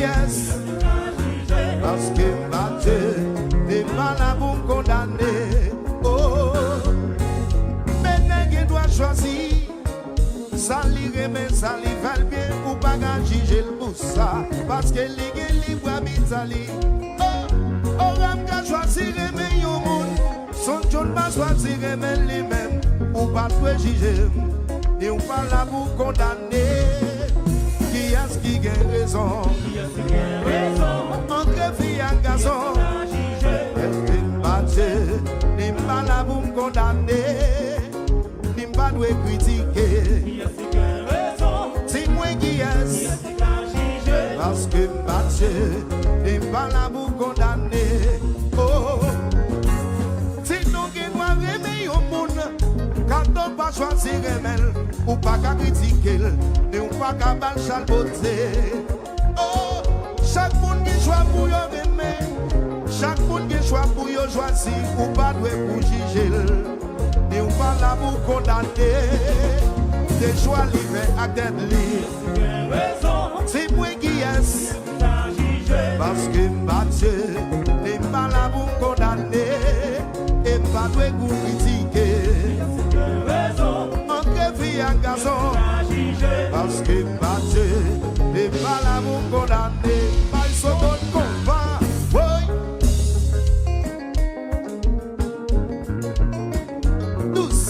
est? Parce que Mathieu n'est pas là pour me condamner. Oh, mais nègre doit choisir. Ça li remet, ça li val bien ou pas juger le pour ça. Parce que li gen libre habitali. Oh, on ram ka choisir remet yon moun. Son John va choisir remet lui-même. Ou pas toi juger. Et ou pas là pour condamner. Qui est-ce qui gagne raison? Entre filles et garçons. Est-ce que Mathieu n'est pas là pour me condamner? N'est pas doit critiquer. C'est moi qui est. Parce que Mathieu n'est pas là pour condamner. Oh, si nous qui doit aimer au monde, quand on pas choisir remel, ou pas qu'à critiquer, et ou pas qu'à bal chalboter. Oh, chaque monde qui choisit pour y aimer, chaque monde qui choisit pour y choisir, ou pas doit pour juger, et ou pas là pour condamner. Des choix libres à tête libre. C'est moi qui est. Parce que Mathieu n'est pas là pour condamner et pas de vous critiquer. Entre filles et garçons. Parce que Mathieu n'est pas là pour condamner. Pas ils sont d'autres combats. Oui. Tous.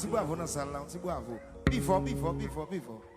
bravo dans la salle là, un petit bravo. Before.